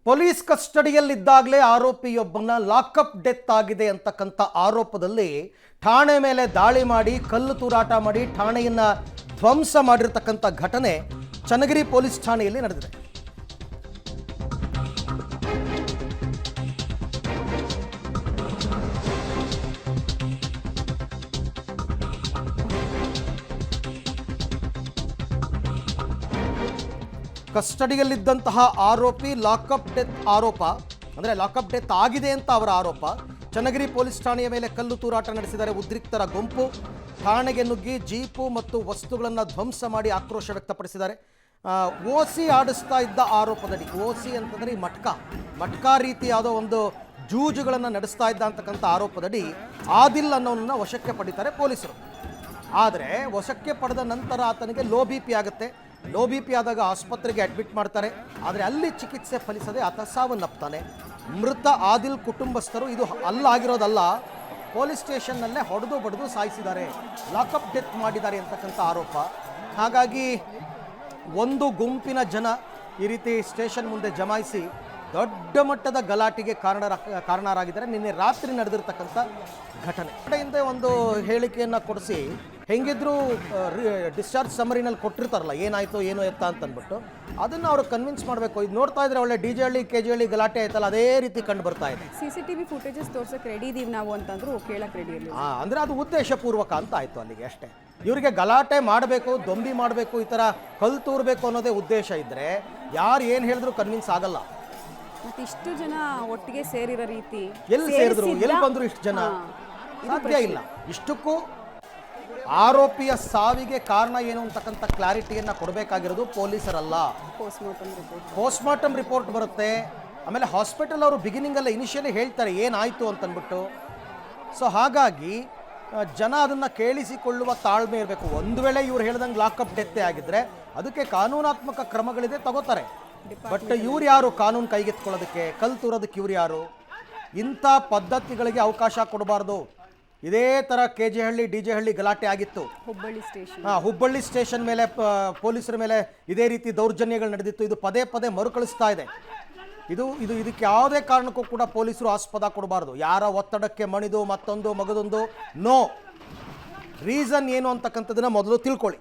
Police ಕಸ್ಟಡಿಯಲ್ಲಿದ್ದಾಗಲೇ ಆರೋಪಿಯೊಬ್ಬನ lockup death ಆಗಿದೆ ಅಂತಕ್ಕಂಥ ಆರೋಪದಲ್ಲಿ ಠಾಣೆ ಮೇಲೆ ದಾಳಿ ಮಾಡಿ ಕಲ್ಲು ತೂರಾಟ ಮಾಡಿ ಠಾಣೆಯನ್ನ ಧ್ವಂಸ ಮಾಡಿರತಕ್ಕಂಥ ಘಟನೆ ಚನ್ನಗಿರಿ ಪೊಲೀಸ್ ಠಾಣೆಯಲ್ಲಿ ನಡೆದಿದೆ. ಕಸ್ಟಡಿಯಲ್ಲಿದ್ದಂತಹ ಆರೋಪಿ ಲಾಕಪ್ ಡೆತ್ ಆರೋಪ ಅಂದರೆ ಲಾಕಪ್ ಡೆತ್ ಆಗಿದೆ ಅಂತ ಅವರ ಆರೋಪ. ಚನ್ನಗಿರಿ ಪೊಲೀಸ್ ಠಾಣೆಯ ಮೇಲೆ ಕಲ್ಲು ತೂರಾಟ ನಡೆಸಿದರೆ ಉದ್ರಿಕ್ತರ ಗುಂಪು ಠಾಣೆಗೆ ನುಗ್ಗಿ ಜೀಪು ಮತ್ತು ವಸ್ತುಗಳನ್ನು ಧ್ವಂಸ ಮಾಡಿ ಆಕ್ರೋಶ ವ್ಯಕ್ತಪಡಿಸಿದ್ದಾರೆ. ಓಸಿ ಆಡಿಸ್ತಾ ಇದ್ದ ಆರೋಪದಡಿ, ಓಸಿ ಅಂತಂದರೆ ಈ ಮಟ್ಕಾ ರೀತಿ ಯಾವುದೋ ಒಂದು ಜೂಜುಗಳನ್ನು ನಡೆಸ್ತಾ ಇದ್ದ ಅಂತಕ್ಕಂಥ ಆರೋಪದಡಿ ಆದಿಲ್ ಅನ್ನೋನನ್ನ ವಶಕ್ಕೆ ಪಡಿತಾರೆ ಪೊಲೀಸರು. ಆದರೆ ವಶಕ್ಕೆ ಪಡೆದ ನಂತರ ಆತನಿಗೆ ಲೋ ಬಿ ಪಿ ಆಗುತ್ತೆ. ಲೋ ಬಿ ಪಿ ಆದಾಗ ಆಸ್ಪತ್ರೆಗೆ ಅಡ್ಮಿಟ್ ಮಾಡ್ತಾರೆ. ಆದರೆ ಅಲ್ಲಿ ಚಿಕಿತ್ಸೆ ಫಲಿಸದೆ ಆತ ಸಾವನ್ನಪ್ತಾನೆ. ಮೃತ ಆದಿಲ್ ಕುಟುಂಬಸ್ಥರು ಇದು ಅಲ್ಲಾಗಿರೋದಲ್ಲ, ಪೊಲೀಸ್ ಸ್ಟೇಷನ್ನಲ್ಲೇ ಹೊಡೆದು ಬಡಿದು ಸಾಯಿಸಿದ್ದಾರೆ, ಲಾಕಪ್ ಡೆತ್ ಮಾಡಿದ್ದಾರೆ ಅಂತಕ್ಕಂಥ ಆರೋಪ. ಹಾಗಾಗಿ ಒಂದು ಗುಂಪಿನ ಜನ ಈ ರೀತಿ ಸ್ಟೇಷನ್ ಮುಂದೆ ಜಮಾಯಿಸಿ ದೊಡ್ಡ ಮಟ್ಟದ ಗಲಾಟೆಗೆ ಕಾರಣರಾಗಿದ್ದಾರೆ. ನಿನ್ನೆ ರಾತ್ರಿ ನಡೆದಿರ್ತಕ್ಕಂಥ ಘಟನೆ. ಹಿಂದೆ ಒಂದು ಹೇಳಿಕೆಯನ್ನು ಕೊಡಿಸಿ ಹೆಂಗಿದ್ರು ಡಿಸ್ಚಾರ್ಜ್ ಸಮರಿನಲ್ಲಿ ಕೊಟ್ಟಿರ್ತಾರಲ್ಲ, ಏನಾಯಿತು ಏನು ಎತ್ತ ಅಂತಂದ್ಬಿಟ್ಟು ಅದನ್ನು ಅವರು ಕನ್ವಿನ್ಸ್ ಮಾಡಬೇಕು. ಇದು ನೋಡ್ತಾ ಇದ್ರೆ ಒಳ್ಳೆ ಡಿ ಜೆ ಹಳ್ಳಿ ಕೆ ಜೆ ಹಳ್ಳಿ ಗಲಾಟೆ ಆಯ್ತಲ್ಲ, ಅದೇ ರೀತಿ ಕಂಡು ಬರ್ತಾ ಇದೆ. CCTV ಫುಟೇಜಸ್ ತೋರ್ಸಕ್ಕೆ ರೆಡಿ ಇದೀವಿ ನಾವು ಅಂತಂದ್ರು ಕೇಳಕ್ಕೆ ರೆಡಿ ಇರಲಿಲ್ಲ. ಅಂದರೆ ಅದು ಉದ್ದೇಶಪೂರ್ವಕ ಅಂತ ಆಯಿತು ಅಲ್ಲಿಗೆ ಅಷ್ಟೇ. ಇವರಿಗೆ ಗಲಾಟೆ ಮಾಡಬೇಕು, ದೊಂಬಿ ಮಾಡಬೇಕು, ಈ ಥರ ಕಲ್ ತೂರಬೇಕು ಅನ್ನೋದೇ ಉದ್ದೇಶ ಇದ್ದರೆ ಯಾರು ಏನು ಹೇಳಿದ್ರು ಕನ್ವಿನ್ಸ್ ಆಗಲ್ಲ. ಮತ್ತೆ ಇಷ್ಟು ಜನ ಒಟ್ಟಿಗೆ ಸೇರಿರೋ ರೀತಿ ಎಲ್ಲಿ ಸೇರಿದ್ರು, ಎಲ್ಲಿ ಬಂದ್ರು ಇಷ್ಟು ಜನ? ಸಾಧ್ಯ ಇಲ್ಲ. ಇಷ್ಟಕ್ಕೂ ಆರೋಪಿಯ ಸಾವಿಗೆ ಕಾರಣ ಏನು ಅಂತಕ್ಕಂಥ ಕ್ಲಾರಿಟಿಯನ್ನು ಕೊಡಬೇಕಾಗಿರೋದು ಪೊಲೀಸರಲ್ಲ. ಪೋಸ್ಟ್ಮಾರ್ಟಮ್ ರಿಪೋರ್ಟ್ ಬರುತ್ತೆ. ಆಮೇಲೆ ಹಾಸ್ಪಿಟಲ್ ಅವರು ಬಿಗಿನಿಂಗಲ್ಲೇ ಇನಿಷಿಯಲಿ ಹೇಳ್ತಾರೆ ಏನಾಯಿತು ಅಂತಂದ್ಬಿಟ್ಟು. ಸೊ ಹಾಗಾಗಿ ಜನ ಅದನ್ನು ಕೇಳಿಸಿಕೊಳ್ಳುವ ತಾಳ್ಮೆ ಇರಬೇಕು. ಒಂದು ವೇಳೆ ಇವ್ರು ಹೇಳ್ದಂಗೆ ಲಾಕಪ್ ಡೆತ್ತೇ ಆಗಿದ್ರೆ ಅದಕ್ಕೆ ಕಾನೂನಾತ್ಮಕ ಕ್ರಮಗಳಿದೆ, ತಗೋತಾರೆ. ಬಟ್ ಇವ್ರು ಯಾರು ಕಾನೂನು ಕೈಗೆತ್ಕೊಳ್ಳೋದಕ್ಕೆ, ಕಲ್ ತೂರೋದಕ್ಕೆ ಇವ್ರು ಯಾರು? ಇಂಥ ಪದ್ಧತಿಗಳಿಗೆ ಅವಕಾಶ ಕೊಡಬಾರ್ದು. ಇದೇ ಥರ ಕೆ ಜೆ ಹಳ್ಳಿ ಡಿ ಜೆ ಹಳ್ಳಿ ಗಲಾಟೆ ಆಗಿತ್ತು. ಹುಬ್ಬಳ್ಳಿ ಸ್ಟೇಷನ್ ಮೇಲೆ ಪೊಲೀಸರ ಮೇಲೆ ಇದೇ ರೀತಿ ದೌರ್ಜನ್ಯಗಳು ನಡೆದಿತ್ತು. ಇದು ಪದೇ ಪದೇ ಮರುಕಳಿಸ್ತಾ ಇದೆ. ಇದಕ್ಕೆ ಯಾವುದೇ ಕಾರಣಕ್ಕೂ ಕೂಡ ಪೊಲೀಸರು ಆಸ್ಪದ ಕೊಡಬಾರ್ದು. ಯಾರ ಒತ್ತಡಕ್ಕೆ ಮಣಿದು ಮತ್ತೊಂದು ಮಗದೊಂದು ನೋ. ರೀಸನ್ ಏನು ಅಂತಕ್ಕಂಥದ್ದನ್ನ ಮೊದಲು ತಿಳ್ಕೊಳ್ಳಿ.